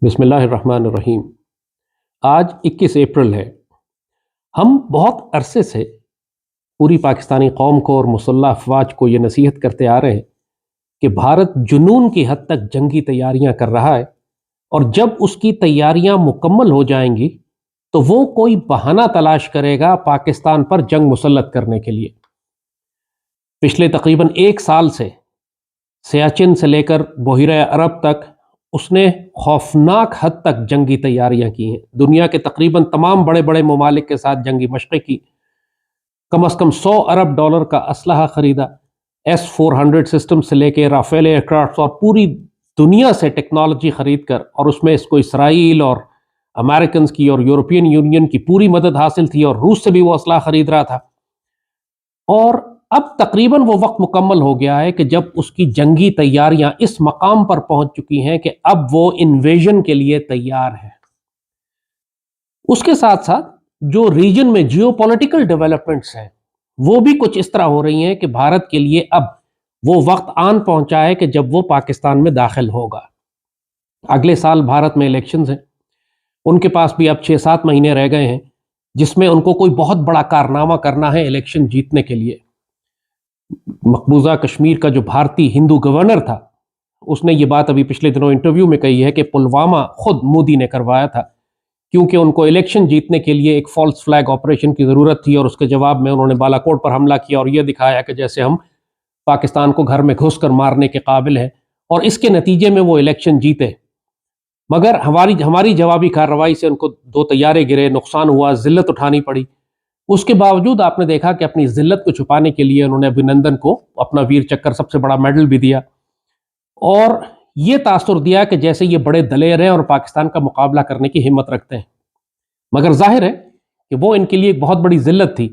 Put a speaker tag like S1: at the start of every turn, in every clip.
S1: بسم اللہ الرحمن الرحیم۔ آج 21 اپریل ہے۔ ہم بہت عرصے سے پوری پاکستانی قوم کو اور مسلح افواج کو یہ نصیحت کرتے آ رہے ہیں کہ بھارت جنون کی حد تک جنگی تیاریاں کر رہا ہے، اور جب اس کی تیاریاں مکمل ہو جائیں گی تو وہ کوئی بہانہ تلاش کرے گا پاکستان پر جنگ مسلط کرنے کے لیے۔ پچھلے تقریباً 1 سال سے سیاچن سے لے کر بحیرہ عرب تک اس نے خوفناک حد تک جنگی تیاریاں کی ہیں۔ دنیا کے تقریباً تمام بڑے بڑے ممالک کے ساتھ جنگی مشقیں کی، کم از کم $100 ارب کا اسلحہ خریدا، S-400 سسٹم سے لے کے رافیل ایئر کرافٹ اور پوری دنیا سے ٹیکنالوجی خرید کر، اور اس میں اس کو اسرائیل اور امریکنز کی اور یورپین یونین کی پوری مدد حاصل تھی، اور روس سے بھی وہ اسلحہ خرید رہا تھا۔ اور اب تقریباً وہ وقت مکمل ہو گیا ہے کہ جب اس کی جنگی تیاریاں اس مقام پر پہنچ چکی ہیں کہ اب وہ انویژن کے لیے تیار ہے۔ اس کے ساتھ ساتھ جو ریجن میں جیو پولیٹیکل ڈیولپمنٹس ہیں وہ بھی کچھ اس طرح ہو رہی ہیں کہ بھارت کے لیے اب وہ وقت آن پہنچا ہے کہ جب وہ پاکستان میں داخل ہوگا۔ اگلے سال بھارت میں الیکشنز ہیں، ان کے پاس بھی اب 6-7 مہینے رہ گئے ہیں جس میں ان کو کوئی بہت بڑا کارنامہ کرنا ہے الیکشن جیتنے کے لیے۔ مقبوضہ کشمیر کا جو بھارتی ہندو گورنر تھا، اس نے یہ بات ابھی پچھلے دنوں انٹرویو میں کہی ہے کہ پلوامہ خود مودی نے کروایا تھا، کیونکہ ان کو الیکشن جیتنے کے لیے ایک فالس فلیگ آپریشن کی ضرورت تھی، اور اس کے جواب میں انہوں نے بالا کوٹ پر حملہ کیا اور یہ دکھایا کہ جیسے ہم پاکستان کو گھر میں گھس کر مارنے کے قابل ہیں، اور اس کے نتیجے میں وہ الیکشن جیتے۔ مگر ہماری جوابی کارروائی سے ان کو 2 طیارے گرے، نقصان ہوا، ذلت اٹھانی پڑی۔ اس کے باوجود آپ نے دیکھا کہ اپنی ذلت کو چھپانے کے لیے انہوں نے ابھینندن کو اپنا ویر چکر سب سے بڑا میڈل بھی دیا، اور یہ تاثر دیا کہ جیسے یہ بڑے دلیر ہیں اور پاکستان کا مقابلہ کرنے کی ہمت رکھتے ہیں۔ مگر ظاہر ہے کہ وہ ان کے لیے ایک بہت بڑی ذلت تھی۔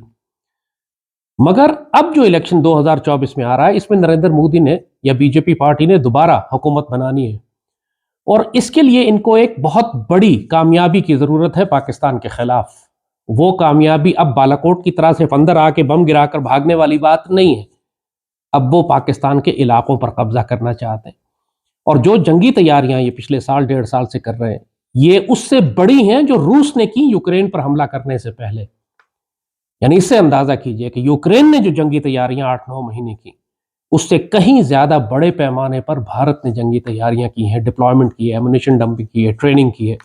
S1: مگر اب جو الیکشن 2024 میں آ رہا ہے، اس میں نریندر مودی نے یا بی جے پی پارٹی نے دوبارہ حکومت بنانی ہے، اور اس کے لیے ان کو ایک بہت بڑی کامیابی کی ضرورت ہے پاکستان کے خلاف۔ وہ کامیابی اب بالاکوٹ کی طرح صرف اندر آ کے بم گرا کر بھاگنے والی بات نہیں ہے، اب وہ پاکستان کے علاقوں پر قبضہ کرنا چاہتے ہیں۔ اور جو جنگی تیاریاں یہ پچھلے 1.5 سال سے کر رہے ہیں، یہ اس سے بڑی ہیں جو روس نے کی یوکرین پر حملہ کرنے سے پہلے۔ یعنی اس سے اندازہ کیجئے کہ یوکرین نے جو جنگی تیاریاں 8-9 مہینے کی، اس سے کہیں زیادہ بڑے پیمانے پر بھارت نے جنگی تیاریاں کی ہیں، ڈپلائمنٹ کی ہے، ایمونیشن ڈمپنگ کی ہے، ٹریننگ کی ہے،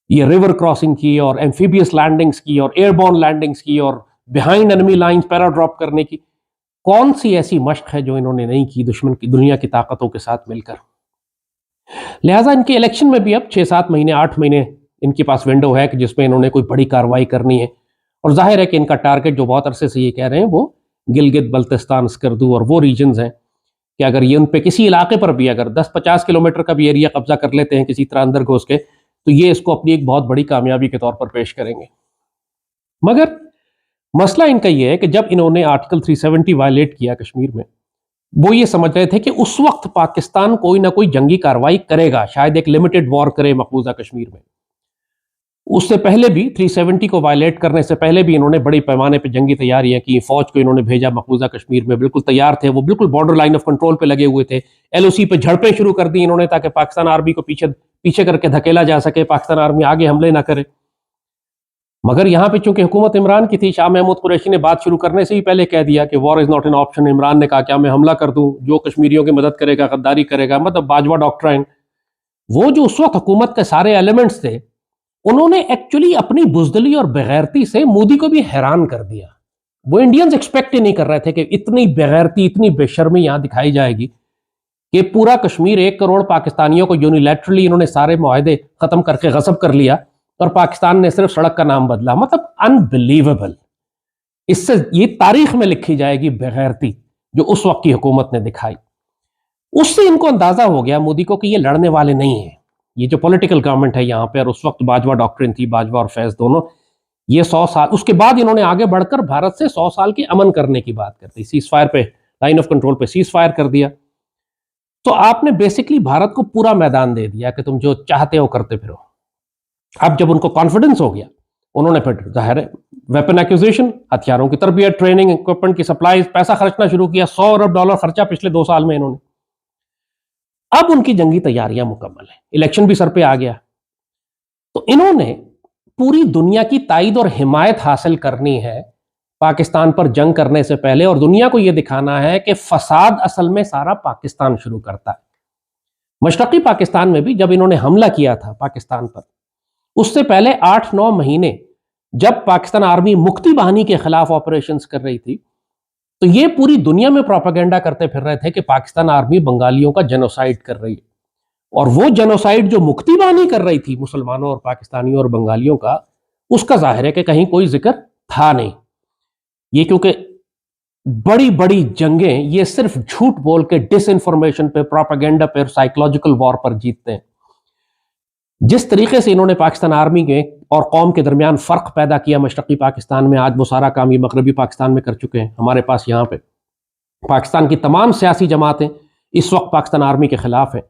S1: یہ ریور کراسنگ کی اور ایمفیبیس لینڈنگز کی اور ایئر بورن لینڈنگز کی اور بیہائنڈ انمی لائنز پیرا ڈراپ کرنے کی۔ کون سی ایسی مشق ہے جو انہوں نے نہیں کی دشمن کی دنیا کی طاقتوں کے ساتھ مل کر؟ لہٰذا ان کے الیکشن میں بھی اب 6-7 مہینے 8 مہینے ان کے پاس ونڈو ہے کہ جس میں انہوں نے کوئی بڑی کارروائی کرنی ہے، اور ظاہر ہے کہ ان کا ٹارگٹ جو بہت عرصے سے یہ کہہ رہے ہیں وہ گلگت بلتستان اسکردو اور وہ ریجنز ہیں کہ اگر یہ ان پہ کسی علاقے پر بھی اگر 10-50 کلومیٹر کا بھی ایریا قبضہ کر لیتے ہیں کسی طرح اندر گھس کے، تو یہ اس کو اپنی ایک بہت بڑی کامیابی کے طور پر پیش کریں گے۔ مگر مسئلہ ان کا یہ ہے کہ جب انہوں نے آرٹیکل 370 وائلیٹ کیا کشمیر میں، وہ یہ سمجھ رہے تھے کہ اس وقت پاکستان کوئی نہ کوئی جنگی کارروائی کرے گا، شاید ایک لمیٹڈ وار کرے مقبوضہ کشمیر میں۔ اس سے پہلے بھی 370 کو وائلیٹ کرنے سے پہلے بھی انہوں نے بڑی پیمانے پہ جنگی تیاریاں کی، فوج کو انہوں نے بھیجا مقبوضہ کشمیر میں، بالکل تیار تھے، وہ بالکل بارڈر لائن آف کنٹرول پہ لگے ہوئے تھے، LOC پہ جھڑپیں شروع کر دی انہوں نے تاکہ پاکستان آرمی کو پیچھے کر کے دھکیلا جا سکے، پاکستان آرمی آگے حملے نہ کرے۔ مگر یہاں پہ چونکہ حکومت عمران کی تھی، شاہ محمود قریشی نے بات شروع کرنے سے ہی پہلے کہہ دیا کہ war is not an option. Imran نے کہا کہ میں حملہ کر دوں، جو کشمیریوں کی مدد کرے گا غداری کرے گا، مطلب باجوہ ڈاکٹرائن۔ وہ جو اس وقت حکومت کے سارے ایلیمنٹس تھے، انہوں نے ایکچولی اپنی بزدلی اور بغیرتی سے مودی کو بھی حیران کر دیا۔ وہ انڈینز ایکسپیکٹ ہی نہیں کر رہے تھے کہ اتنی بغیرتی، اتنی بے شرمی یہاں دکھائی جائے گی کہ پورا کشمیر 1 کروڑ پاکستانیوں کو یونیلیٹرلی انہوں نے سارے معاہدے ختم کر کے غصب کر لیا، اور پاکستان نے صرف سڑک کا نام بدلا۔ مطلب انبلیویبل۔ اس سے یہ تاریخ میں لکھی جائے گی بغیرتی جو اس وقت کی حکومت نے دکھائی۔ اس سے ان کو اندازہ ہو گیا مودی کو کہ یہ لڑنے والے نہیں ہیں، یہ جو پولیٹیکل گورنمنٹ ہے یہاں پہ، اور اس وقت باجوہ ڈاکٹرن تھی، باجوہ اور فیض دونوں، یہ 100 سال اس کے بعد انہوں نے آگے بڑھ کر بھارت سے 100 سال کے امن کرنے کی بات کرتی، سیز فائر پہ، لائن آف کنٹرول پہ سیز فائر کر دیا۔ تو آپ نے بیسکلی بھارت کو پورا میدان دے دیا کہ تم جو چاہتے ہو کرتے پھرو۔ اب جب ان کو کانفیڈنس ہو گیا، انہوں نے پھر ظاہر ہے ویپن ایکوزیشن، ہتھیاروں کی تربیت، ٹریننگ، اکوپمنٹ کی سپلائیز، پیسہ خرچنا شروع کیا۔ $100 ارب خرچہ پچھلے 2 سال میں انہوں نے۔ اب ان کی جنگی تیاریاں مکمل ہیں، الیکشن بھی سر پہ آ گیا، تو انہوں نے پوری دنیا کی تائید اور حمایت حاصل کرنی ہے پاکستان پر جنگ کرنے سے پہلے، اور دنیا کو یہ دکھانا ہے کہ فساد اصل میں سارا پاکستان شروع کرتا ہے۔ مشرقی پاکستان میں بھی جب انہوں نے حملہ کیا تھا پاکستان پر، اس سے پہلے 8-9 مہینے جب پاکستان آرمی مکتی باہنی کے خلاف آپریشنز کر رہی تھی، تو یہ پوری دنیا میں پروپیگنڈا کرتے پھر رہے تھے کہ پاکستان آرمی بنگالیوں کا جینوسائیڈ کر رہی ہے، اور وہ جینوسائیڈ جو مکتی باہنی کر رہی تھی مسلمانوں اور پاکستانیوں اور بنگالیوں کا، اس کا ظاہر ہے کہ کہیں کوئی ذکر تھا نہیں۔ یہ کیونکہ بڑی بڑی جنگیں یہ صرف جھوٹ بول کے ڈس انفارمیشن پہ، پروپیگنڈا پہ، سائیکولوجیکل وار پر جیتتے ہیں۔ جس طریقے سے انہوں نے پاکستان آرمی کے اور قوم کے درمیان فرق پیدا کیا مشرقی پاکستان میں، آج وہ سارا کام یہ مغربی پاکستان میں کر چکے ہیں۔ ہمارے پاس یہاں پہ پاکستان کی تمام سیاسی جماعتیں اس وقت پاکستان آرمی کے خلاف ہیں۔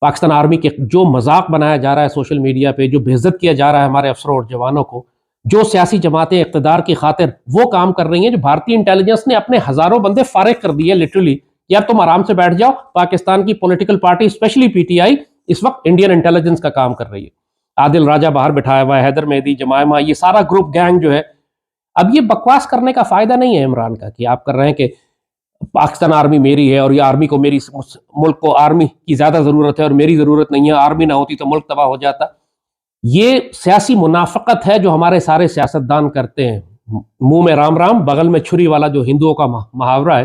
S1: پاکستان آرمی کے جو مذاق بنایا جا رہا ہے سوشل میڈیا پہ، جو بے عزت کیا جا رہا ہے ہمارے افسروں اور جوانوں کو، جو سیاسی جماعتیں اقتدار کی خاطر وہ کام کر رہی ہیں، جو بھارتی انٹیلیجنس نے اپنے ہزاروں بندے فارغ کر دیے لٹرلی، یا تم آرام سے بیٹھ جاؤ، پاکستان کی political party specially P T I اس وقت انڈین انٹیلیجنس کا کام کر رہی ہے۔ عادل راجہ باہر بٹھایا ہوا ہے، حیدر مہدی، جمائمہ، یہ سارا گروپ گینگ جو ہے۔ اب یہ بکواس کرنے کا فائدہ نہیں ہے عمران کا کہ آپ کر رہے ہیں کہ پاکستان آرمی میری ہے اور یہ آرمی کو، میری ملک کو آرمی کی زیادہ ضرورت ہے اور میری ضرورت نہیں ہے، آرمی نہ ہوتی تو ملک تباہ ہو جاتا۔ یہ سیاسی منافقت ہے جو ہمارے سارے سیاستدان کرتے ہیں، منہ میں رام رام بغل میں چھری والا جو ہندوؤں کا محاورہ ہے۔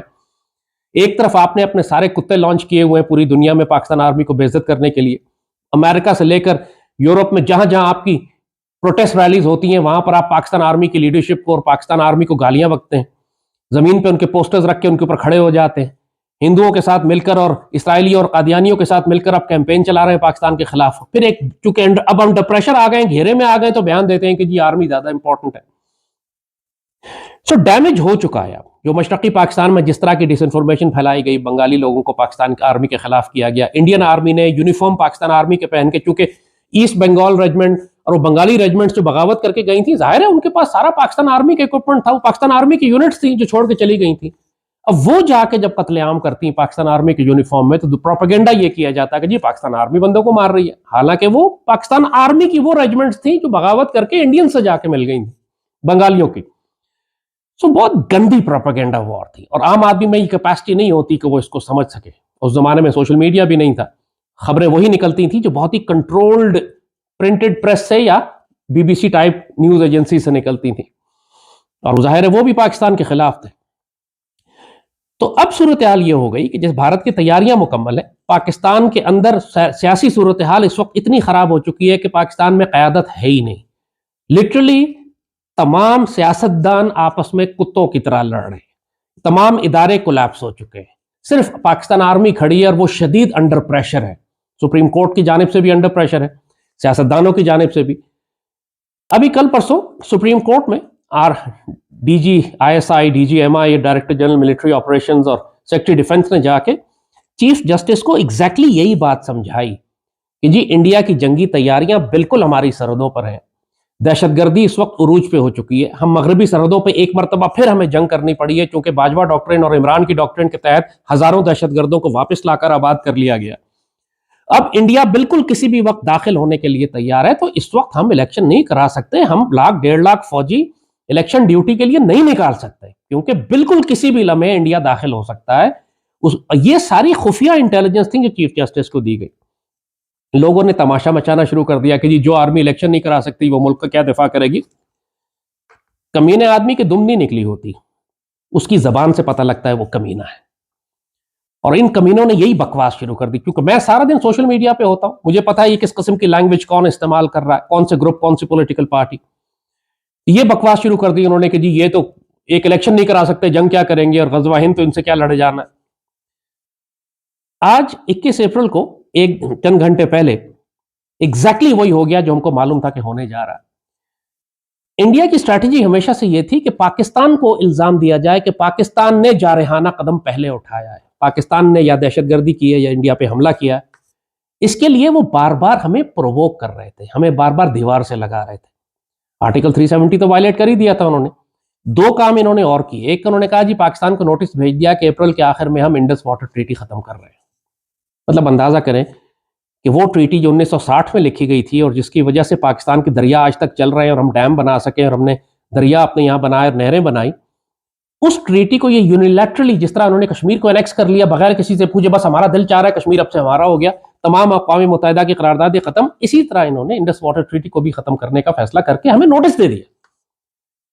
S1: ایک طرف آپ نے اپنے سارے کتے لانچ کیے ہوئے ہیں پوری دنیا میں پاکستان آرمی کو بے عزت کرنے کے لیے، امریکہ سے لے کر یورپ میں جہاں جہاں آپ کی پروٹیسٹ ریلیز ہوتی ہیں وہاں پر آپ پاکستان آرمی کی لیڈرشپ کو اور پاکستان آرمی کو گالیاں بکتے ہیں، زمین پہ ان کے پوسٹرز رکھ کے ان کے اوپر کھڑے ہو جاتے ہیں، ہندوؤں کے ساتھ مل کر اور اسرائیلی اور قادیانیوں کے ساتھ مل کر آپ کیمپین چلا رہے ہیں پاکستان کے خلاف۔ پھر ایک چونکہ اب انڈر پریشر آ گئے ہیں، گھیرے میں آ گئے، تو بیان دیتے ہیں کہ جی آرمی زیادہ امپورٹنٹ ہے۔ سو ڈیمیج ہو چکا ہے اب، جو مشرقی پاکستان میں جس طرح کی ڈس انفارمیشن پھیلائی گئی، بنگالی لوگوں کو پاکستان آرمی کے خلاف کیا گیا، انڈین آرمی نے یونیفارم پاکستان آرمی کے پہن کے، چونکہ ایسٹ بنگال ریجمنٹ اور وہ بنگالی ریجمنٹس جو بغاوت کر کے گئی تھیں، ظاہر ہے ان کے پاس سارا پاکستان آرمی کا اکوپمنٹ تھا، وہ پاکستان آرمی کی یونٹس تھیں جو چھوڑ کے چلی گئی تھیں۔ اب وہ جا کے جب قتل عام کرتی ہیں پاکستان آرمی کے یونیفارم میں، تو پروپیگنڈا یہ کیا جاتا ہے کہ جی پاکستان آرمی بندوں کو مار رہی ہے، حالانکہ وہ پاکستان آرمی کی وہ ریجمنٹس تھیں جو بغاوت کر کے انڈین سے جا کے مل گئی تھیں، بنگالیوں کی۔ سو بہت گندی پروپیگنڈا وار تھی، اور عام آدمی میں یہ کیپیسٹی نہیں ہوتی کہ وہ اس کو سمجھ سکے۔ اس زمانے میں سوشل میڈیا بھی نہیں تھا، خبریں وہی نکلتی تھیں جو بہت ہی کنٹرولڈ پرنٹڈ پریس سے یا B B C type news agency سے نکلتی تھیں، اور ظاہر ہے وہ بھی پاکستان کے خلاف تھے۔ تو اب صورتحال یہ ہو گئی کہ جس بھارت کی تیاریاں مکمل ہیں، پاکستان کے اندر سیاسی صورتحال اس وقت اتنی خراب ہو چکی ہے کہ پاکستان میں قیادت ہے ہی نہیں، لٹرلی تمام سیاستدان آپس میں کتوں کی طرح لڑ رہے ہیں، تمام ادارے کولیپس ہو چکے ہیں، صرف پاکستان آرمی کھڑی ہے اور وہ شدید انڈر پریشر ہے، سپریم کورٹ کی جانب سے بھی انڈر پریشر ہے، سیاستدانوں کی جانب سے بھی۔ ابھی کل پرسوں سپریم کورٹ میں D G I S I, D G M I, director general military operations اور سیکرٹری ڈیفنس نے جا کے چیف جسٹس کو ایگزیکٹلی یہی بات سمجھائی کہ جی انڈیا کی جنگی تیاریاں بالکل ہماری سرحدوں پر ہیں، دہشت گردی اس وقت عروج پہ ہو چکی ہے، ہم مغربی سرحدوں پہ ایک مرتبہ پھر ہمیں جنگ کرنی پڑی ہے، چونکہ باجوہ ڈاکٹرن اور عمران کی ڈاکٹرن کے تحت ہزاروں دہشت گردوں کو واپس لا کر آباد کر لیا گیا۔ اب انڈیا بالکل کسی بھی وقت داخل ہونے کے لیے تیار ہے، تو اس وقت ہم الیکشن نہیں کرا سکتے، ہم 1.5 لاکھ فوجی الیکشن ڈیوٹی کے لیے نہیں نکال سکتے، کیونکہ بالکل کسی بھی لمحے انڈیا داخل ہو سکتا ہے۔ یہ ساری خفیہ انٹیلیجنس تھی جو چیف جسٹس کو دی گئی۔ لوگوں نے تماشا مچانا شروع کر دیا کہ جی جو آرمی الیکشن نہیں کرا سکتی وہ ملک کا کیا دفاع کرے گی۔ کمینے آدمی کی دم نہیں نکلی ہوتی، اس کی زبان سے پتہ لگتا ہے وہ کمینہ ہے، اور ان کمینوں نے یہی بکواس شروع کر دی۔ کیونکہ میں سارا دن سوشل میڈیا پہ ہوتا ہوں، مجھے پتا ہے یہ کس قسم کی لینگویج کون استعمال کر رہا ہے، کون سے گروپ، کون سی پولیٹیکل پارٹی۔ یہ بکواس شروع کر دی انہوں نے کہ جی یہ تو ایک الیکشن نہیں کرا سکتے، جنگ کیا کریں گے، اور غزوہ ہند تو ان سے کیا لڑے جانا ہے۔ آج 21 اپریل کو ایک چند گھنٹے پہلے ایگزیکٹلی وہی ہو گیا جو ہم کو معلوم تھا کہ ہونے جا رہا ہے۔ انڈیا کی اسٹریٹجی ہمیشہ سے یہ تھی کہ پاکستان کو الزام دیا جائے کہ پاکستان نے جارحانہ قدم پہلے اٹھایا ہے، پاکستان نے یا دہشت گردی کی ہے یا انڈیا پہ حملہ کیا ہے۔ اس کے لیے وہ بار بار ہمیں پرووک کر رہے تھے، ہمیں بار بار دیوار سے لگا رہے تھے۔ آرٹیکل 370 تو وائلیٹ کر ہی دیا تھا انہوں نے۔ دو کام انہوں نے اور کیے، ایک انہوں نے کہا جی پاکستان کو نوٹس بھیج دیا کہ اپریل کے آخر میں ہم انڈس واٹر ٹریٹی ختم کر رہے ہیں، مطلب اندازہ کریں کہ وہ ٹریٹی جو 1960 میں لکھی گئی تھی اور جس کی وجہ سے پاکستان کے دریا آج تک چل رہے ہیں اور ہم ڈیم بنا سکیں اور ہم نے دریا اپنے یہاں بنائے اور نہریں بنائی، اس ٹریٹی کو یہ یونیلیٹرلی جس طرح انہوں نے کشمیر کو انیکس کر لیا بغیر کسی سے پوچھے، بس ہمارا دل چاہ رہا ہے کشمیر اب سے ہمارا ہو گیا، تمام اقوام متحدہ کی قراردادیں ختم، اسی طرح انہوں نے انڈس واٹر ٹریٹی کو بھی ختم کرنے کا فیصلہ کر کے ہمیں نوٹس دے دیا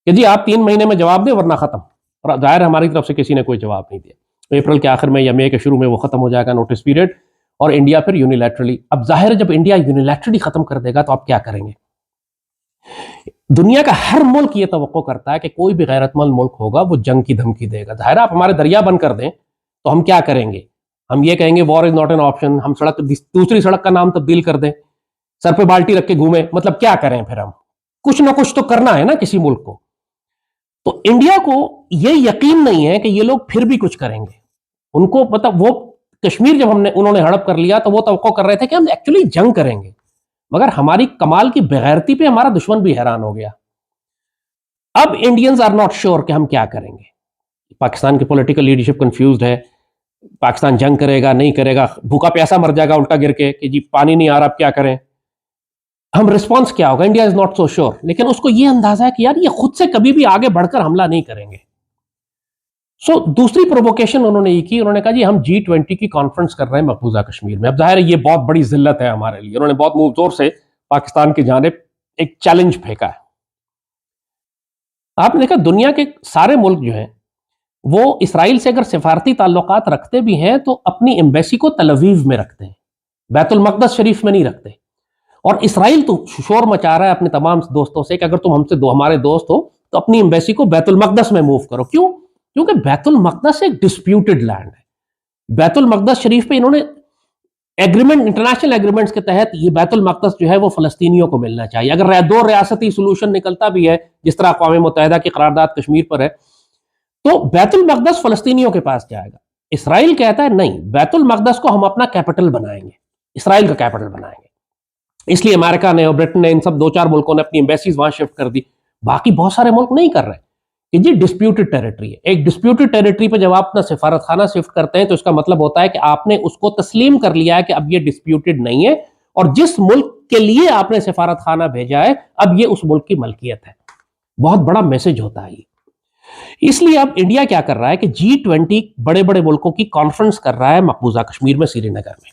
S1: کہ جی آپ 3 مہینے میں جواب دیں ورنہ ختم. اور ظاہر ہماری طرف سے کسی نے کوئی جواب نہیں دیا. اپریل کے آخر میں یا مئی کے شروع میں وہ ختم ہو جائے گا نوٹس پیریڈ، اور انڈیا پھر یونیلیٹرلی. اب ظاہر ہے جب انڈیا یونیلیٹرلی ختم کر دے گا تو آپ کیا کریں گے؟ دنیا کا ہر ملک یہ توقع کرتا ہے کہ کوئی بھی غیرت مند ملک ہوگا وہ جنگ کی دھمکی دے گا. ظاہر آپ ہمارے دریا بند کر دیں تو ہم کیا کریں گے؟ ہم یہ کہیں گے وار از ناٹ این آپشن، ہم سڑک دوسری سڑک کا نام تبدیل کر دیں، سر پہ بالٹی رکھ کے گھومیں. مطلب کیا کریں پھر؟ ہم کچھ نہ کچھ تو کرنا ہے نا کسی ملک کو. تو انڈیا کو یہ یقین نہیں ہے کہ یہ لوگ پھر بھی کچھ کریں گے. ان کو مطلب وہ کشمیر جب انہوں نے ہڑپ کر لیا تو وہ توقع کر رہے تھے کہ ہم ایکچولی جنگ کریں گے، مگر ہماری کمال کی بغیرتی پہ ہمارا دشمن بھی حیران ہو گیا. اب انڈینز آر ناٹ شیور کہ ہم کیا کریں گے. پاکستان کی پولیٹیکل لیڈرشپ کنفیوزڈ ہے. پاکستان جنگ کرے گا نہیں کرے گا، بھوکا پیاسا مر جائے گا الٹا گر کے کہ جی پانی نہیں آ رہا اب کیا کریں، ہم رسپانس کیا ہوگا. India is not so sure, لیکن اس کو یہ اندازہ ہے کہ یار یہ خود سے کبھی بھی آگے بڑھ کر حملہ نہیں کریں گے. سو دوسری پروووکیشن انہوں نے یہ کی، انہوں نے کہا جی ہم G20 کی کانفرنس کر رہے ہیں مقبوضہ کشمیر میں. اب ظاہر ہے یہ بہت بڑی ذلت ہے ہمارے لیے. انہوں نے بہت منہ زور سے پاکستان کی جانب ایک چیلنج پھینکا ہے. آپ نے دیکھا دنیا کے سارے ملک جو ہیں وہ اسرائیل سے اگر سفارتی تعلقات رکھتے بھی ہیں تو اپنی ایمبیسی کو تل اویو میں رکھتے ہیں، بیت المقدس شریف میں نہیں رکھتے. اور اسرائیل تو شور مچا رہا ہے اپنے تمام دوستوں سے کہ اگر تم ہم سے ہمارے دوست ہو تو اپنی ایمبیسی کو بیت المقدس میں موو کرو. کیوں؟ کیونکہ بیت المقدس ایک ڈسپیوٹڈ لینڈ ہے. بیت المقدس شریف پہ انہوں نے ایگریمنٹ، انٹرنیشنل ایگریمنٹس کے تحت یہ بیت المقدس جو ہے وہ فلسطینیوں کو ملنا چاہیے. اگر دو ریاستی سولوشن نکلتا بھی ہے جس طرح اقوام متحدہ کی قرارداد کشمیر پر ہے تو بیت المقدس فلسطینیوں کے پاس جائے گا. اسرائیل کہتا ہے نہیں، بیت المقدس کو ہم اپنا کیپٹل بنائیں گے، اسرائیل کا کیپٹل بنائیں گے. اس لیے امریکہ نے اور برٹن نے، ان سب 2-4 ملکوں نے اپنی ایمبیسیز وہاں شفٹ کر دی. باقی بہت سارے ملک نہیں کر رہے کہ جی ڈسپیوٹڈ ٹیریٹری ہے. ایک ڈسپیوٹڈ ٹیریٹری پہ جب آپ اپنا سفارت خانہ شفٹ کرتے ہیں تو اس کا مطلب ہوتا ہے کہ آپ نے اس کو تسلیم کر لیا ہے کہ اب یہ ڈسپیوٹڈ نہیں ہے، اور جس ملک کے لیے آپ نے سفارت خانہ بھیجا ہے اب یہ اس ملک کی ملکیت ہے. بہت بڑا میسج ہوتا ہے یہ. اس لیے اب انڈیا کیا کر رہا ہے کہ G20 بڑے بڑے ملکوں کی کانفرنس کر رہا ہے مقبوضہ کشمیر میں، سری نگر میں.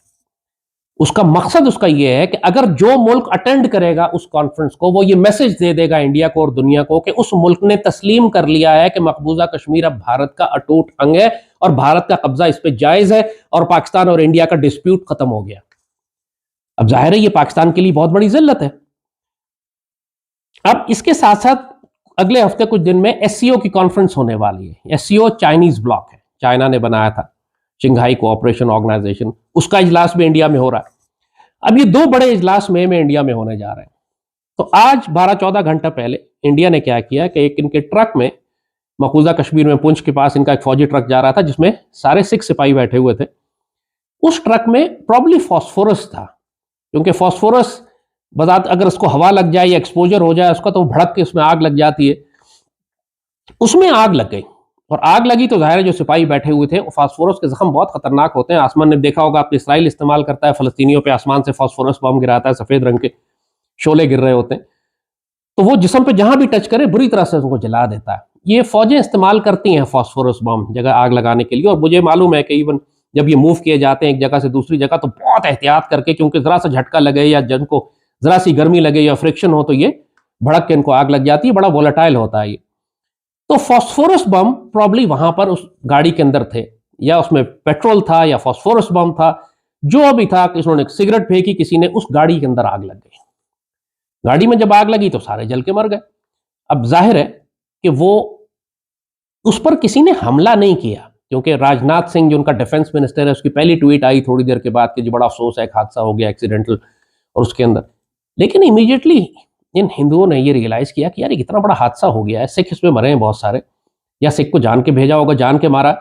S1: اس کا مقصد اس کا یہ ہے کہ اگر جو ملک اٹینڈ کرے گا اس کانفرنس کو وہ یہ میسج دے دے گا انڈیا کو اور دنیا کو کہ اس ملک نے تسلیم کر لیا ہے کہ مقبوضہ کشمیر اب بھارت کا اٹوٹ انگ ہے اور بھارت کا قبضہ اس پہ جائز ہے اور پاکستان اور انڈیا کا ڈسپیوٹ ختم ہو گیا. اب ظاہر ہے یہ پاکستان کے لیے بہت بڑی ذلت ہے. اب اس کے ساتھ ساتھ اگلے ہفتے کچھ دن میں SCO کی کانفرنس ہونے والی ہے. SCO چائنیز بلاک ہے، چائنا نے بنایا تھا، شنگھائی کوآپریشن آرگنائزیشن. اس کا اجلاس بھی انڈیا میں ہو رہا ہے. اب یہ 2 بڑے اجلاس مئی میں انڈیا میں ہونے جا رہے ہیں. تو آج 12-14 گھنٹہ پہلے انڈیا نے کیا کیا کہ ایک ان کے ٹرک میں مقبوضہ کشمیر میں پونچھ کے پاس ان کا ایک فوجی ٹرک جا رہا تھا جس میں سارے 6 سپاہی بیٹھے ہوئے تھے. اس ٹرک میں پرابلی فاسفورس تھا، کیونکہ فاسفورس بذات اگر اس کو ہوا لگ جائے یا ایکسپوجر ہو جائے اس کا تو بھڑک کے اس میں آگ لگ جاتی ہے. اس میں آگ لگ گئی، اور آگ لگی تو ظاہر ہے جو سپاہی بیٹھے ہوئے تھے، فاسفورس کے زخم بہت خطرناک ہوتے ہیں. آسمان نے دیکھا ہوگا آپ، اسرائیل استعمال کرتا ہے فلسطینیوں پہ، آسمان سے فاسفورس بم گراتا ہے، سفید رنگ کے شعلے گر رہے ہوتے ہیں، تو وہ جسم پہ جہاں بھی ٹچ کرے بری طرح سے اس کو جلا دیتا ہے. یہ فوجیں استعمال کرتی ہیں فاسفورس بم جگہ آگ لگانے کے لیے. اور مجھے معلوم ہے کہ ایون جب یہ موو کیے جاتے ہیں ایک جگہ سے دوسری جگہ تو بہت احتیاط کر کے، کیونکہ ذرا سا جھٹکا لگے یا جن کو ذرا سی گرمی لگے یا فرکشن ہو تو یہ بھڑک کے ان کو آگ لگ جاتی ہے. بڑا وولٹائل ہوتا ہے یہ. تو فاسفورس بم پرابلی وہاں پر اس گاڑی کے اندر تھے، یا اس میں پیٹرول تھا یا فاسفورس بم تھا، جو بھی تھا. کہ انہوں نے سگریٹ پھینکی کسی نے، اس گاڑی کے اندر آگ لگ گئی. گاڑی میں جب آگ لگی تو سارے جل کے مر گئے. اب ظاہر ہے کہ وہ اس پر کسی نے حملہ نہیں کیا، کیونکہ راجناتھ سنگھ جو ان کا ڈیفنس منسٹر ہے اس کی پہلی ٹویٹ آئی تھوڑی دیر کے بعد کہ جو بڑا افسوس ہے، ایک حادثہ ہو گیا ایکسیڈنٹل اور اس کے اندر. لیکن امیڈیٹلی ان ہندوؤں نے یہ ریئلائز کیا کہ یار یہ اتنا بڑا حادثہ ہو گیا ہے، سکھ اس میں مرے ہیں بہت سارے، یا سکھ کو جان کے بھیجا ہوگا، جان کے مارا،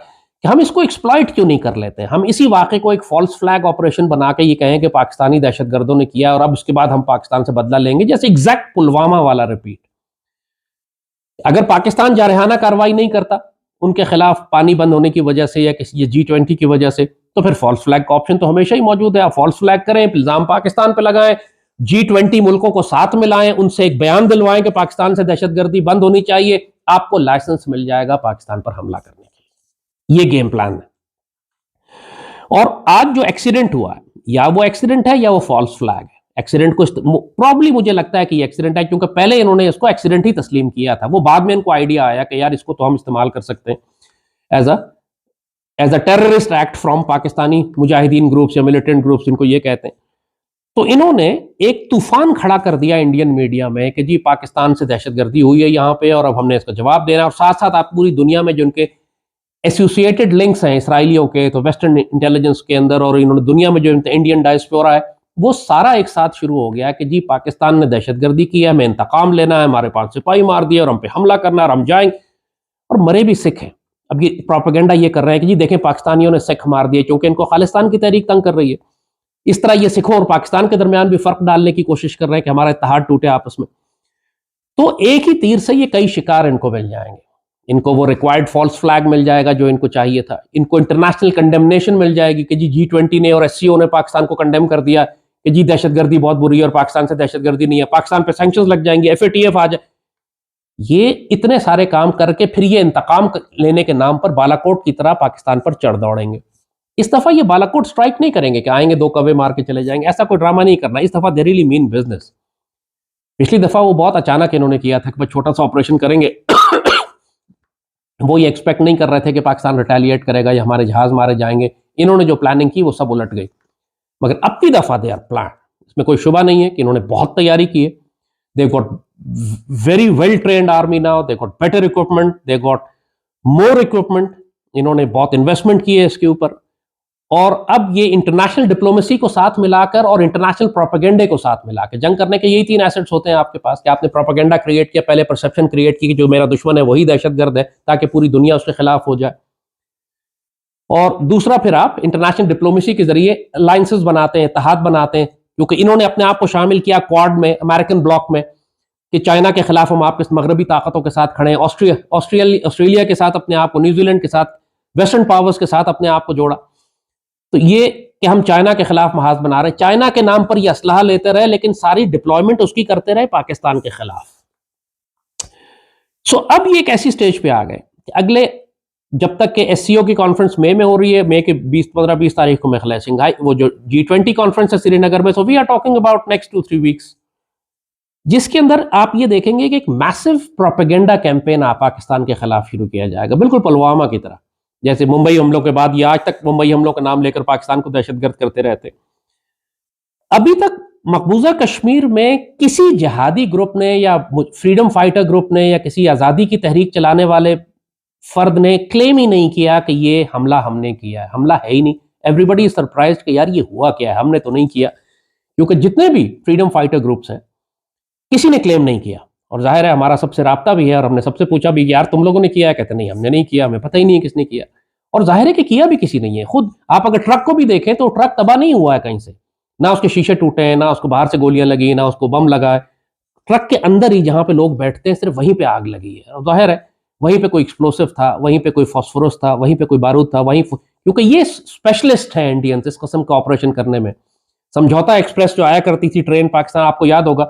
S1: کہ ہم اس کو ایکسپلائٹ کیوں نہیں کر لیتے. ہم اسی واقعے کو ایک فالس فلیگ آپریشن بنا کے یہ کہیں کہ پاکستانی دہشت گردوں نے کیا اور اب اس کے بعد ہم پاکستان سے بدلہ لیں گے، جیسے ایگزیکٹ پلوامہ والا ریپیٹ. اگر پاکستان جارحانہ کارروائی نہیں کرتا ان کے خلاف پانی بند ہونے کی وجہ سے یا کسی G20 کی وجہ سے، تو پھر فالس فلیگ کا آپشن تو ہمیشہ ہی موجود ہے. آپ فالس فلیگ کریں، الزام پاکستان پہ لگائیں، G20 ملکوں کو ساتھ ملائیں، ان سے ایک بیان دلوائیں کہ پاکستان سے دہشت گردی بند ہونی چاہیے، آپ کو لائسنس مل جائے گا پاکستان پر حملہ کرنے کے. یہ گیم پلان ہے. اور آج جو ایکسیڈنٹ ہوا ہے، یا وہ ایکسیڈنٹ ہے یا وہ فالس فلیگ ہے. ایکسیڈنٹ کو پرابلی مجھے لگتا ہے کہ یہ ایکسیڈنٹ ہے، کیونکہ پہلے انہوں نے اس کو ایکسیڈنٹ ہی تسلیم کیا تھا. وہ بعد میں ان کو آئیڈیا آیا کہ یار اس کو تو ہم استعمال کر سکتے ہیں as a terrorist act from Pakistani مجاہدین گروپس یا ملیٹنٹ گروپس ان کو یہ کہتے ہیں. تو انہوں نے ایک طوفان کھڑا کر دیا انڈین میڈیا میں کہ جی پاکستان سے دہشت گردی ہوئی ہے یہاں پہ، اور اب ہم نے اس کا جواب دینا. اور ساتھ ساتھ آپ پوری دنیا میں جو ان کے ایسوسیٹڈ لنکس ہیں اسرائیلیوں کے، تو ویسٹرن انٹیلیجنس کے اندر، اور انہوں نے دنیا میں جو انڈین ڈائسپورا ہے، وہ سارا ایک ساتھ شروع ہو گیا کہ جی پاکستان نے دہشت گردی کی ہے، ہمیں انتقام لینا ہے، ہمارے 5 سپاہی مار دیے اور ہم پہ حملہ کرنا ہے اور ہم جائیں. اور مرے بھی سکھ ہیں. اب یہ پروپیگنڈا یہ کر رہے ہیں کہ جی دیکھیں پاکستانیوں نے سکھ مار دیے کیونکہ ان کو خالستان کی تحریک تنگ کر رہی ہے. اس طرح یہ سکھوں اور پاکستان کے درمیان بھی فرق ڈالنے کی کوشش کر رہے ہیں کہ ہمارا اتحاد ٹوٹے آپس میں. تو ایک ہی تیر سے یہ کئی شکار ان کو مل جائیں گے. ان کو وہ ریکوائرڈ فالس فلیگ مل جائے گا جو ان کو چاہیے تھا. ان کو انٹرنیشنل کنڈیمنیشن مل جائے گی کہ جی G20 نے اور SCO نے پاکستان کو کنڈیم کر دیا کہ جی دہشت گردی بہت بری ہے اور پاکستان سے دہشت گردی نہیں ہے. پاکستان پہ سینکشنز لگ جائیں گے، FATF آ جائے. یہ اتنے سارے کام کر کے پھر یہ انتقام لینے کے نام پر بالاکوٹ کی طرح پاکستان پر چڑھ دوڑیں گے. اس دفعہ یہ بالاکوٹ سٹرائک نہیں کریں گے کہ آئیں گے 2 کوے مار کے چلے جائیں گے. ایسا کوئی ڈرامہ نہیں کرنا. اس دفعہ دے ریلی مین بزنس. پچھلی دفعہ وہ بہت اچانک انہوں نے کیا تھا کہ چھوٹا سا آپریشن کریں گے. وہ یہ ایکسپیکٹ نہیں کر رہے تھے کہ پاکستان ریٹیلیٹ کرے گا یا ہمارے جہاز مارے جائیں گے. انہوں نے جو پلاننگ کی وہ سب الٹ گئی. مگر اب کی دفعہ دے آر پلان. اس میں کوئی شبہ نہیں ہے کہ انہوں نے بہت تیاری کی ہے. They've got very well trained army now. They've got better equipment. They've got more equipment. انہوں نے بہت انویسٹمنٹ کی ہے اس کے اوپر. اور اب یہ انٹرنیشنل ڈپلومیسی کو ساتھ ملا کر اور انٹرنیشنل پروپیگنڈے کو ساتھ ملا کے جنگ کرنے کے یہی 3 ایسٹس ہوتے ہیں آپ کے پاس کہ آپ نے پروپیگنڈا کریٹ کیا، پہلے پرسپشن کریٹ کی کہ جو میرا دشمن ہے وہی دہشت گرد ہے تاکہ پوری دنیا اس کے خلاف ہو جائے. اور دوسرا پھر آپ انٹرنیشنل ڈپلومیسی کے ذریعے الائنسز بناتے ہیں، اتحاد بناتے ہیں. کیونکہ انہوں نے اپنے آپ کو شامل کیا کوڈ میں، امریکن بلاک میں، کہ چائنا کے خلاف ہم آپ کے مغربی طاقتوں کے ساتھ کھڑے ہیں. آسٹریلیا کے ساتھ اپنے آپ کو، نیوزی لینڈ کے ساتھ، ویسٹرن پاورز کے ساتھ اپنے آپ کو جوڑا. تو یہ کہ ہم چائنا کے خلاف محاذ بنا رہے ہیں، چائنا کے نام پر یہ اسلحہ لیتے رہے لیکن ساری ڈپلوائمنٹ اس کی کرتے رہے پاکستان کے خلاف. سو اب یہ ایک ایسی سٹیج پہ آ گئے کہ اگلے جب تک کہ SCO کی کانفرنس مئی میں ہو رہی ہے، مئی کے 15-20 تاریخ کو میں خیال ہے شنگھائی وہ جو G20 کانفرنس ہے سری نگر میں، so we are talking about next 2-3 weeks, جس کے اندر آپ یہ دیکھیں گے کہ ایک میسو پروپیگنڈا کیمپین پاکستان کے خلاف شروع کیا جائے گا، بالکل پلوامہ کی طرح. جیسے ممبئی حملوں کے بعد یہ آج تک ممبئی حملوں کا نام لے کر پاکستان کو دہشت گرد کرتے رہتے. ابھی تک مقبوضہ کشمیر میں کسی جہادی گروپ نے یا فریڈم فائٹر گروپ نے یا کسی آزادی کی تحریک چلانے والے فرد نے کلیم ہی نہیں کیا کہ یہ حملہ ہم نے کیا ہے. حملہ ہے ہی نہیں. ایوری بڈی از سرپرائزڈ کہ یار یہ ہوا کیا ہے، ہم نے تو نہیں کیا. کیونکہ جتنے بھی فریڈم فائٹر گروپس ہیں کسی نے کلیم نہیں کیا. اور ظاہر ہے ہمارا سب سے رابطہ بھی ہے اور ہم نے سب سے پوچھا بھی یار تم لوگوں نے کیا ہے؟ کہتے نہیں ہم نے نہیں کیا، ہمیں پتہ ہی نہیں ہے کس نے کیا. اور ظاہر ہے کہ کیا بھی کسی نہیں ہے. خود آپ اگر ٹرک کو بھی دیکھیں تو ٹرک تباہ نہیں ہوا ہے کہیں سے، نہ اس کے شیشے ٹوٹے ہیں، نہ اس کو باہر سے گولیاں لگی، نہ اس کو بم لگا ہے. ٹرک کے اندر ہی جہاں پہ لوگ بیٹھتے ہیں صرف وہیں پہ آگ لگی ہے. اور ظاہر ہے وہیں پہ کوئی ایکسپلوسو تھا، وہیں پہ کوئی فاسفورس تھا، وہیں پہ کوئی بارود تھا، کیونکہ یہ اسپیشلسٹ ہیں انڈینز اس قسم کا آپریشن کرنے میں. سمجھوتا ایکسپریس جو آیا کرتی تھی ٹرین پاکستان، آپ کو یاد ہوگا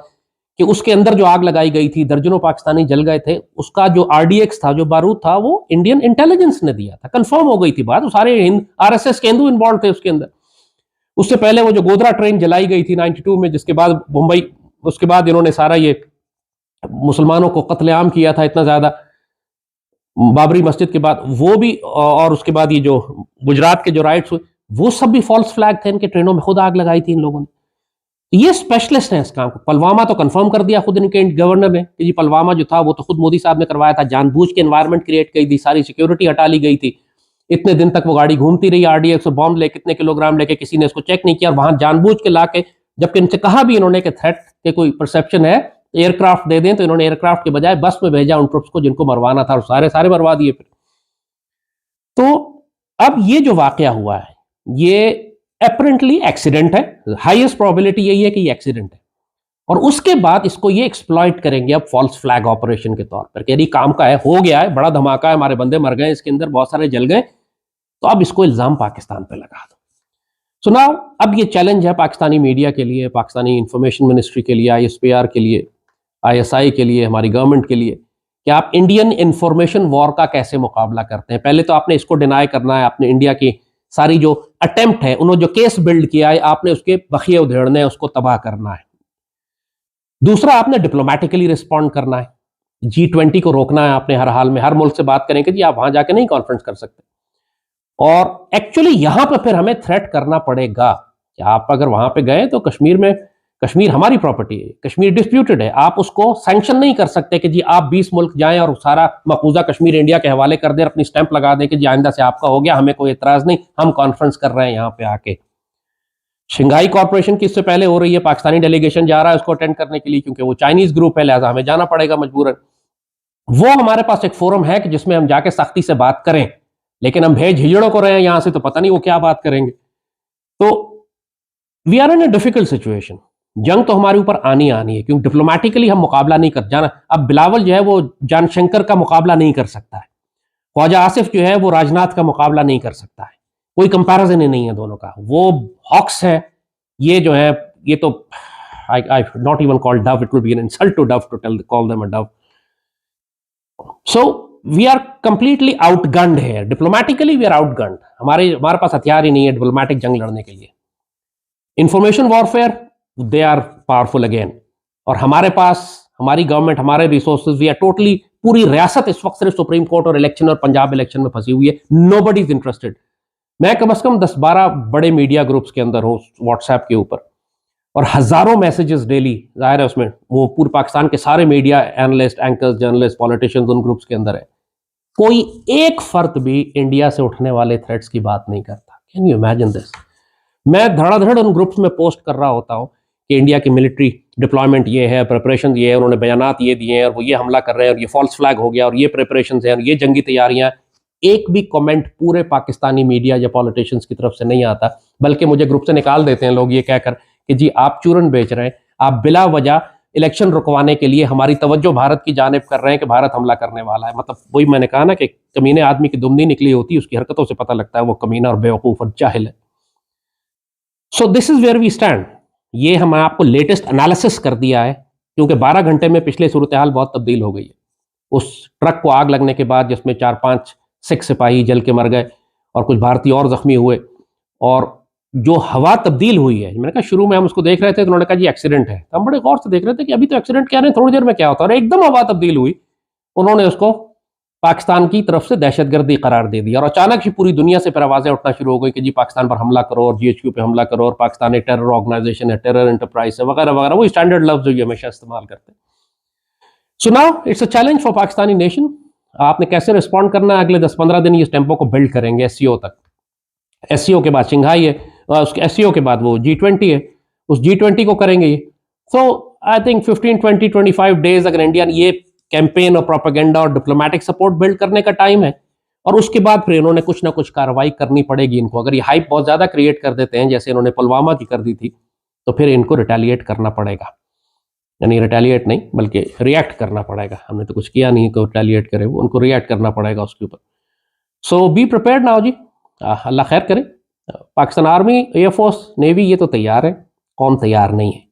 S1: کہ اس کے اندر جو آگ لگائی گئی تھی، درجنوں پاکستانی جل گئے تھے. اس کا جو RDX تھا، جو بارود تھا، وہ انڈین انٹیلیجنس نے دیا تھا. کنفرم ہو گئی تھی بات. وہ سارے RSS کے ہندو انوالو تھے اس کے اندر. اس سے پہلے وہ جو گودرا ٹرین جلائی گئی تھی 92 میں، جس کے بعد ممبئی، اس کے بعد انہوں نے سارا یہ مسلمانوں کو قتل عام کیا تھا اتنا زیادہ بابری مسجد کے بعد، وہ بھی. اور اس کے بعد یہ جو گجرات کے جو رائٹس ہوئے وہ سب بھی فالس فلیگ تھے. ان کے ٹرینوں میں خود آگ لگائی تھی ان لوگوں نے. یہ اسپیشلسٹ ہیں اس کام کو. پلوامہ تو کنفرم کر دیا خود ان کے گورنر نے کہ جی پلوامہ جو تھا وہ تو خود مودی صاحب نے کروایا تھا. جان بوجھ کے انوائرمنٹ کریٹ کی تھی، ساری سیکیورٹی ہٹا لی گئی تھی. اتنے دن تک وہ گاڑی گھومتی رہی RDX سے بم لے، کتنے کلو گرام لے کے، کسی نے اس کو چیک نہیں کیا. اور وہاں جان بوجھ کے لا کے، جبکہ ان سے کہا بھی انہوں نے کہ تھریٹ کے کوئی پرسپشن ہے ایئر کرافٹ دے دیں، تو انہوں نے ایئر کرافٹ کے بجائے بس میں بھیجا ان ٹروپس کو جن کو مروانا تھا، اور سارے مروا دیے پھر. تو اب یہ جو واقعہ ہوا ہے یہ اپرنٹلی ایکسیڈنٹ ہے. ہائیسٹ پروبیبلٹی یہی ہے کہ یہ ایکسیڈنٹ ہے. اور اس کے بعد اس کو یہ ایکسپلائٹ کریں گے اب فالس فلیگ آپریشن کے طور پر کہ یعنی کام کا ہے، ہو گیا ہے، بڑا دھماکہ ہے، ہمارے بندے مر گئے، اس کے اندر بہت سارے جل گئے، تو اب اس کو الزام پاکستان پہ لگا دو. سناؤ اب یہ چیلنج ہے پاکستانی میڈیا کے لیے، پاکستانی انفارمیشن منسٹری کے لیے، ISPR کے لیے، ISI کے لیے، ہماری گورنمنٹ کے لیے، کہ آپ انڈین انفارمیشن وار کا کیسے مقابلہ کرتے ہیں. پہلے تو آپ نے اس کو ڈینائی کرنا ہے، آپ نے انڈیا کی ساری جو اٹیمپٹ ہے، انہوں جو کیس بلڈ کیا ہے، آپ نے اس کے بخیے ادھیڑنے ہیں، اس کو تباہ کرنا ہے. دوسرا آپ نے ڈپلومیٹکلی رسپونڈ کرنا ہے، G20 کو روکنا ہے آپ نے ہر حال میں، ہر ملک سے بات کریں کہ جی آپ وہاں جا کے نہیں کانفرنس کر سکتے. اور ایکچولی یہاں پہ پھر ہمیں تھریٹ کرنا پڑے گا کہ آپ اگر وہاں پہ گئے تو کشمیر ہماری پراپرٹی ہے، کشمیر ڈسپیوٹڈ ہے، آپ اس کو سینکشن نہیں کر سکتے کہ جی آپ 20 ملک جائیں اور سارا مقبوضہ کشمیر انڈیا کے حوالے کر دیں، اپنی سٹیمپ لگا دیں کہ جی آئندہ سے آپ کا ہو گیا، ہمیں کوئی اعتراض نہیں، ہم کانفرنس کر رہے ہیں یہاں پہ آ کے. شنگھائی کارپوریشن کی اس سے پہلے ہو رہی ہے، پاکستانی ڈیلیگیشن جا رہا ہے اس کو اٹینڈ کرنے کے لیے، کیونکہ وہ چائنیز گروپ ہے، لہٰذا ہمیں جانا پڑے گا مجبوراً. وہ ہمارے پاس ایک فورم ہے کہ جس میں ہم جا کے سختی سے بات کریں، لیکن ہم بھیج ہجڑوں کو رہے ہیں یہاں سے، تو پتہ نہیں وہ کیا بات کریں گے. تو we are in a difficult situation. جنگ تو ہمارے اوپر آنی ہے، کیونکہ ڈپلومیٹکلی ہم مقابلہ نہیں کر جانا. اب بلاول جو ہے وہ جان شنکر کا مقابلہ نہیں کر سکتا ہے، خواجہ آصف جو ہے وہ راجناتھ کا مقابلہ نہیں کر سکتا ہے، کوئی کمپیرزن ہی نہیں ہے دونوں کا. وہ ہاکس ہے، یہ جو ہے یہ تو I not even call dove, it would be an insult to dove to call them a dove. So we are completely outgunned here. Diplomatically we are outgunned. ہمارے پاس ہتھیار ہی نہیں ہے ڈپلومیٹک جنگ لڑنے کے لیے. Information warfare they are powerful again. اور ہمارے پاس ہماری گورنمنٹ، ہمارے ریسورسز، we are totally، پوری ریاست اس وقت صرف سپریم کورٹ اور الیکشن اور پنجاب الیکشن میں پھنسی ہوئی ہے. Nobody is interested. میں کم از کم 10-12 بڑے میڈیا گروپس کے اندر ہوں واٹس ایپ کے اوپر، اور ہزاروں میسیجز ڈیلی، ظاہر ہے اس میں وہ پورے پاکستان کے سارے media analyst, anchors, journalist, politicians ان گروپس کے اندر ہے. کوئی ایک فرد بھی انڈیا سے اٹھنے والے تھریٹس کی بات نہیں کرتا. Can you imagine this? میں دھڑا دھڑ ان گروپس میں پوسٹ کر رہا ہوتا ہوں کہ انڈیا کی ملٹری ڈپلائمنٹ یہ ہے، پریپریشن یہ ہے، انہوں نے بیانات یہ دیے ہیں، اور وہ یہ حملہ کر رہے ہیں، اور یہ فالس فلیگ ہو گیا، اور یہ پریپریشنز ہیں، اور یہ جنگی تیاریاں. ایک بھی کمنٹ پورے پاکستانی میڈیا یا پولیٹیشینز کی طرف سے نہیں آتا، بلکہ مجھے گروپ سے نکال دیتے ہیں لوگ یہ کہہ کر کہ جی آپ چورن بیچ رہے ہیں، آپ بلا وجہ الیکشن رکوانے کے لیے ہماری توجہ بھارت کی جانب کر رہے ہیں کہ بھارت حملہ کرنے والا ہے. مطلب وہی میں نے کہا نا کہ کمینے آدمی کی دمنی نکلی ہوتی ہے، اس کی حرکتوں سے پتہ لگتا ہے وہ کمینہ اور بیوقوف اور جاہل ہے. سو دس از ویئر وی اسٹینڈ. یہ ہم آپ کو لیٹسٹ انالیسس کر دیا ہے، کیونکہ 12 گھنٹے میں پچھلے صورتحال بہت تبدیل ہو گئی ہے. اس ٹرک کو آگ لگنے کے بعد جس میں 4-5 سکھ سپاہی جل کے مر گئے اور کچھ بھارتی اور زخمی ہوئے، اور جو ہوا تبدیل ہوئی ہے، میں نے کہا شروع میں ہم اس کو دیکھ رہے تھے تو انہوں نے کہا جی ایکسیڈنٹ ہے، ہم بڑے غور سے دیکھ رہے تھے کہ ابھی تو ایکسیڈنٹ کیا رہے ہیں، تھوڑی دیر میں کیا ہوتا ہے، اور ایک دم ہوا تبدیل ہوئی. انہوں نے اس کو پاکستان کی طرف سے دہشت گردی قرار دے دیا، اور اچانک ہی پوری دنیا سے پھر آوازیں اٹھنا شروع ہو گئی کہ جی پاکستان پر حملہ کرو، اور GHQ پہ حملہ کرو، اور پاکستان ایک ٹیرر آرگنائزیشن ہے، ٹیرر انٹرپرائز ہے، وغیرہ وغیرہ، وہی اسٹینڈرڈ لفظ جو یہ ہمیشہ استعمال کرتے ہیں. So now it's a challenge for Pakistani nation. آپ نے کیسے رسپونڈ کرنا ہے؟ اگلے 10-15 دن اس ٹیمپو کو بلڈ کریں گے SCO تک. SCO کے بعد شنگھائی ہے، اس کے SCO کے بعد وہ G20 ہے، اس G20 کو کریں گے. سو آئی تھنک 15-20-25 ڈیز اگر انڈیا نے یہ کیمپین اور پروپیگنڈا اور ڈپلومیٹک سپورٹ بلڈ کرنے کا ٹائم ہے، اور اس کے بعد پھر انہوں نے کچھ نہ کچھ کارروائی کرنی پڑے گی ان کو. اگر یہ ہائپ بہت زیادہ کریٹ کر دیتے ہیں جیسے انہوں نے پلوامہ کی کر دی تھی، تو پھر ان کو ریٹیلیٹ کرنا پڑے گا. یعنی ریٹیلیٹ نہیں بلکہ ریئیکٹ کرنا پڑے گا. ہم نے تو کچھ کیا نہیں کہ ریٹیلیٹ کرے، وہ ان کو ریئیکٹ کرنا پڑے گا اس کے اوپر. سو بی پریپیئرڈ ناؤ جی. اللہ خیر کرے. Pakistan army, air force, navy یہ تو تیار ہے، قوم تیار نہیں ہے.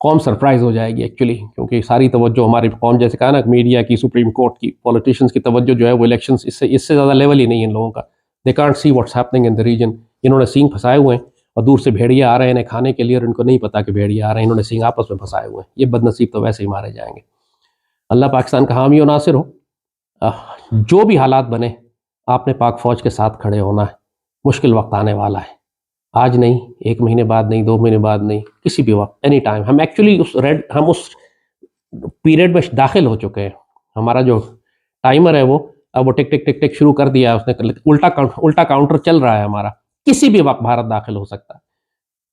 S1: قوم سرپرائز ہو جائے گی ایکچولی، کیونکہ ساری توجہ ہماری قوم، جیسے کہا نا، میڈیا کی، سپریم کورٹ کی، پولیٹیشینز کی توجہ جو ہے وہ الیکشنز، اس سے زیادہ لیول ہی نہیں ہے ان لوگوں کا. They can't see what's happening in the region. انہوں نے سینگ پھنسائے ہوئے ہیں، اور دور سے بھیڑیے آ رہے ہیں انہیں کھانے کے لیے، اور ان کو نہیں پتا کہ بھیڑیے آ رہے ہیں، انہوں نے سینگ آپس میں پھنسائے ہوئے ہیں. یہ بد نصیب تو ویسے ہی مارے جائیں گے. اللہ پاکستان کا حامی و ناصر ہو. جو بھی حالات بنے، آپ نے پاک فوج کے ساتھ کھڑے ہونا ہے. مشکل وقت آنے والا ہے، آج نہیں، 1 مہینے بعد نہیں، 2 مہینے بعد نہیں، کسی بھی وقت، اینی ٹائم. ہم ایکچولی ہم اس پیریڈ میں داخل ہو چکے ہیں. ہمارا جو ٹائمر ہے وہ اب وہ ٹک ٹک ٹک ٹک شروع کر دیا ہے اس نے، الٹا کاؤنٹر چل رہا ہے ہمارا. کسی بھی وقت بھارت داخل ہو سکتا ہے.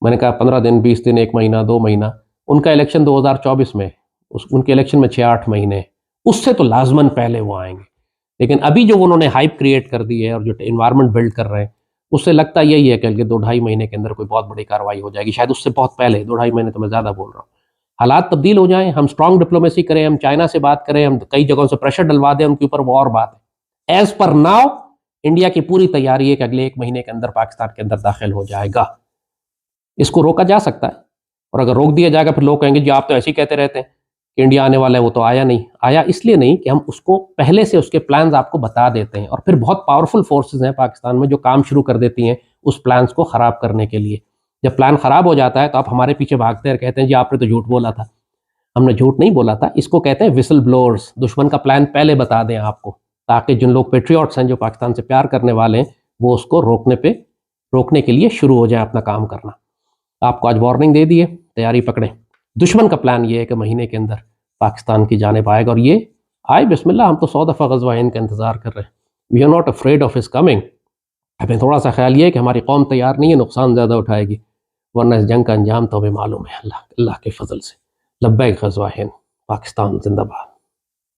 S1: میں نے کہا 15 دن، 20 دن، 1 مہینہ، 2 مہینہ. ان کا الیکشن 2024 میں، ان کے الیکشن میں 6-8 مہینے، اس سے تو لازماً پہلے وہ آئیں گے. لیکن ابھی جو انہوں نے ہائپ کریٹ کر دی ہے اور جو انوائرمنٹ بلڈ کر رہے ہیں، اس سے لگتا یہی ہے کہ 2-2.5 مہینے کے اندر کوئی بہت بڑی کارروائی ہو جائے گی. شاید اس سے بہت پہلے، 2-2.5 مہینے تو میں زیادہ بول رہا ہوں. حالات تبدیل ہو جائیں، ہم اسٹرانگ ڈپلومیسی کریں، ہم چائنا سے بات کریں، ہم کئی جگہوں سے پریشر ڈلوا دیں ان کے اوپر، وہ اور بات ہے. ایز پر ناؤ انڈیا کی پوری تیاری ہے کہ اگلے 1 مہینے کے اندر پاکستان کے اندر داخل ہو جائے گا. اس کو روکا جا سکتا ہے، اور اگر روک دیا جائے گا پھر لوگ کہیں گے جی آپ تو ایسے ہی کہتے رہتے ہیں کہ انڈیا آنے والا ہے، وہ تو آیا نہیں. آیا اس لیے نہیں کہ ہم اس کو پہلے سے اس کے پلانز آپ کو بتا دیتے ہیں، اور پھر بہت پاورفل فورسز ہیں پاکستان میں جو کام شروع کر دیتی ہیں اس پلانز کو خراب کرنے کے لیے. جب پلان خراب ہو جاتا ہے تو آپ ہمارے پیچھے بھاگتے ہیں اور کہتے ہیں جی آپ نے تو جھوٹ بولا تھا. ہم نے جھوٹ نہیں بولا تھا، اس کو کہتے ہیں وسل بلورز. دشمن کا پلان پہلے بتا دیں آپ کو، تاکہ جن لوگ پیٹریوٹس ہیں جو پاکستان سے پیار کرنے والے ہیں وہ اس کو روکنے کے لیے شروع ہو جائیں اپنا کام کرنا. آپ کو آج وارننگ دے دیے، تیاری پکڑیں. دشمن کا پلان یہ ہے کہ مہینے کے اندر پاکستان کی جانب آئے گا، اور یہ آئے بسم اللہ. ہم تو 100 دفعہ غزوہ ہند کا انتظار کر رہے ہیں. We are not afraid of his coming. ہمیں تھوڑا سا خیال یہ ہے کہ ہماری قوم تیار نہیں ہے، نقصان زیادہ اٹھائے گی، ورنہ اس جنگ کا انجام تو ہمیں معلوم ہے اللہ کے فضل سے. لبیک غزوہ ہند. پاکستان زندہ باد.